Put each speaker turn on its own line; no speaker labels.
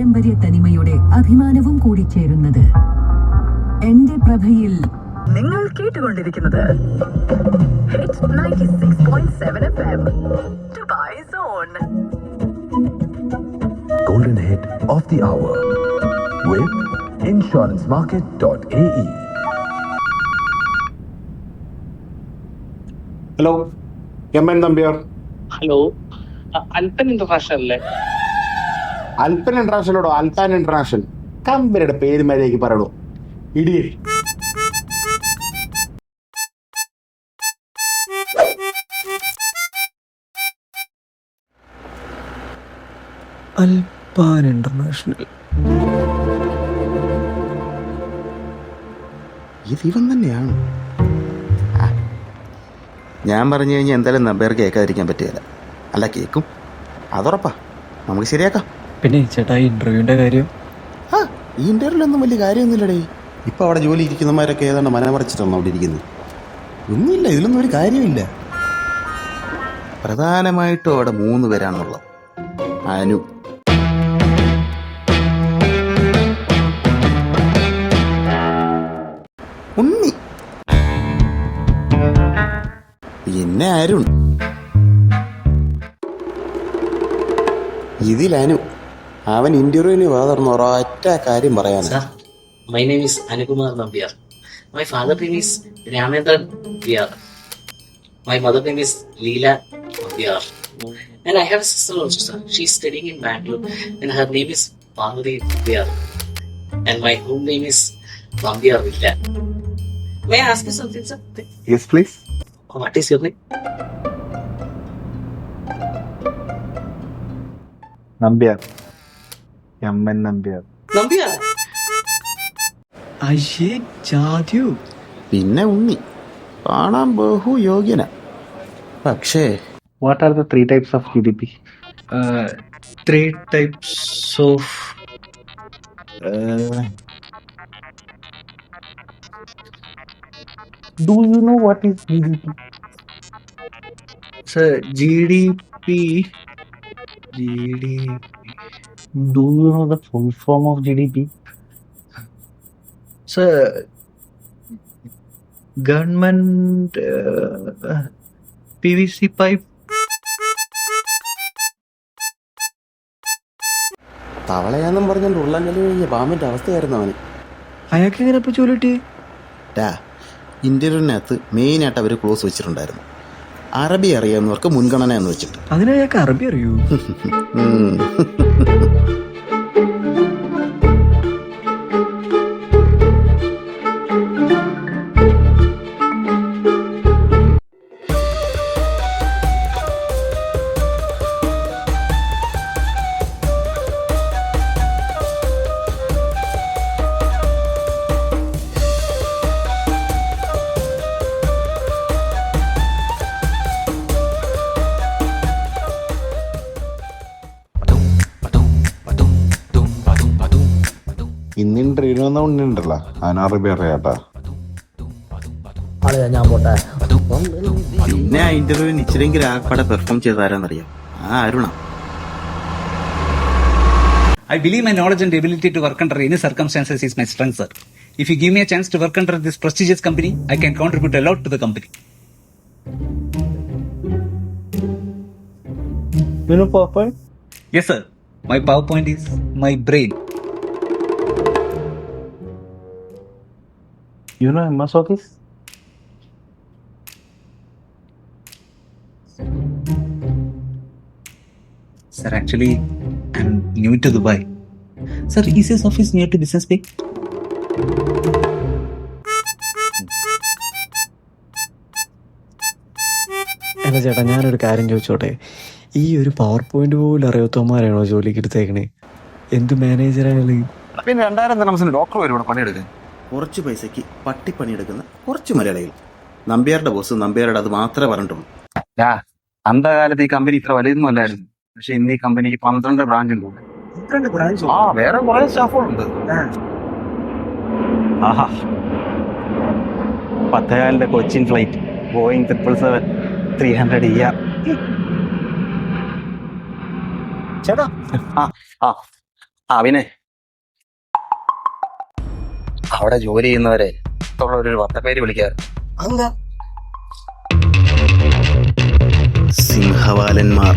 പാരമ്പര്യ തനിമയുടെ അഭിമാനവും കൂടി ചേരുന്നത്. എന്റെ പ്രഭയിൽ നിങ്ങൾ കേട്ടുകൊണ്ടിരിക്കുന്നത് hit 96.7 FM Dubai zone.
Golden hit of the hour with insurancemarket.ae.
Hello, M N Nambiar.
Hello, അൽപ്പൻ ഇന്റർനാഷണൽ അല്ലേ?
അൽപ്പൻ ഇന്റർനാഷണലോടോ? അൽപ്പാൻ ഇന്റർനാഷണൽ കമ്പനിയുടെ പേര് മര്യാദയ്ക്ക് പറയണോ ഇടിയേ.
അൽപ്പാൻ ഇന്റർനാഷണൽ
ഇവൻ തന്നെയാണ്. ഞാൻ പറഞ്ഞു കഴിഞ്ഞാൽ എന്തായാലും നമ്പർ കേൾക്കാതിരിക്കാൻ പറ്റുകയില്ല. അല്ല, കേൾക്കും, അതുറപ്പാ. നമുക്ക് ശരിയാക്കാം.
പിന്നെ ചേട്ടാ, ഈ ഇന്റർവ്യൂവിന്റെ കാര്യം?
ഈ ഇന്റർവ്യൂലൊന്നും വലിയ കാര്യമൊന്നുമില്ലടേ. ഇപ്പം അവിടെ ജോലി ഇരിക്കുന്നവരൊക്കെ ഏതാണ്ട് മനമറിച്ചിട്ടാണ് അവിടെ ഇരിക്കുന്നത്. ഒന്നുമില്ല, ഇതിലൊന്നും ഒരു കാര്യമില്ല. പ്രധാനമായിട്ടും അവിടെ 3 പേരാണുള്ളത്. അനു, ഉണ്ണി, പിന്നെ അരുൺ. ഇതിലനു. അവൻ ഇന്റർവ്യൂവിന് വാതർന്ന ഒരൊറ്റ കാര്യം പറയാനാ.
My name is Anukumar Nambiar. My father name is Ramendran Nambiar. My mother name is Leela Nambiar. And I have a sister also, sir. She's studying in Bangalore and her name is Parvati Nambiar. And my home name is Nambiar Villa. May I ask you something, sir?
Yes please.
What is your name?
Nambiar, M N Nambiar.
Nambiar?
അയ്യേ, ജാദ്യു.
പിന്നെ ഉണ്ണി കാണാൻ ബഹു യോഗ്യന. പക്ഷേ
what are the 3 types of GDP?
3 types of
Do you know what is GDP?
GDP.
Do you know the full form of GDP?
Sir, government PVC pipe.
തവളയാന്നും പറഞ്ഞുകൊണ്ട് ഉള്ളം കല്ലി കഴിഞ്ഞ പാമ്പിൻ്റെ അവസ്ഥയായിരുന്നു അവന്.
അയാൾക്ക് എങ്ങനെ ഇപ്പോൾ ജോലി കിട്ടി?
ഇന്റർവ്യൂവിനകത്ത് മെയിനായിട്ട് അവർ ക്ലോസ് വെച്ചിട്ടുണ്ടായിരുന്നു. അറബി അറിയാവുന്നവർക്ക് മുൻഗണന എന്ന് വെച്ചിട്ട്.
അതിനയാൾക്ക് അറബി അറിയൂ?
ഇന്ന് ഇന്റർവ്യൂ വന്ന ഉണ്ടല്ലോ, അതിന് അറബി അറിയാട്ടാ.
പിന്നെ ആ ഇന്റർവ്യൂവിന് ഇച്ചിരെങ്കിലും ആകപ്പാടെ പെർഫോം ചെയ്താരാന്നറിയാം? Aruna.
I believe my knowledge and ability to work under any circumstances is my strength, sir. If you give me a chance to work under this prestigious company, I can contribute a lot to the company.
You know PowerPoint?
Yes, sir. My PowerPoint is my brain.
You know MS Office?
Sir, actually, I'm new to Dubai. Sir, is his office near to Business Bay?
എന്നാ ചേട്ടാ, ഞാനൊരു കാര്യം ചോദിച്ചോട്ടെ. ഈ ഒരു power point പോലും അറിയാത്തവന്മാരാണോ ജോലിക്ക് എടുത്തേക്കണേ? എന്ത് മാനേജറാണ്?
പിന്നെ 2000 ദിർഹംസിന് ഡോക്ടർ വരും ഇവിടെ പണിയെടുക്കാൻ. കുറച്ച് പൈസക്ക് പട്ടിപ്പണിയെടുക്കുന്ന കുറച്ച് മലയാളികൾ. നമ്പ്യാരുടെ ബോസ് നമ്പ്യാരുടെ അത് മാത്രമേ പറഞ്ഞിട്ടുള്ളൂ.
അന്ധകാലത്ത് ഈ കമ്പനി ഇത്ര വലുതൊന്നും അല്ലായിരുന്നു. പക്ഷെ ഇന്ന് ഈ കമ്പനിക്ക് 12 ബ്രാഞ്ചുണ്ട്. വേറെ കുറെ സ്റ്റാഫുകളുണ്ട്. ആഹാ, 10 കൊച്ചിൻ ഫ്ലൈറ്റ്, ബോയിങ് 777-300
ചേട്ടാ,
പിന്നെ അവിടെ ജോലി ചെയ്യുന്നവരെ ഒരു വട്ടപ്പേര് വിളിക്കാറ്.
സിംഹവാലന്മാർ.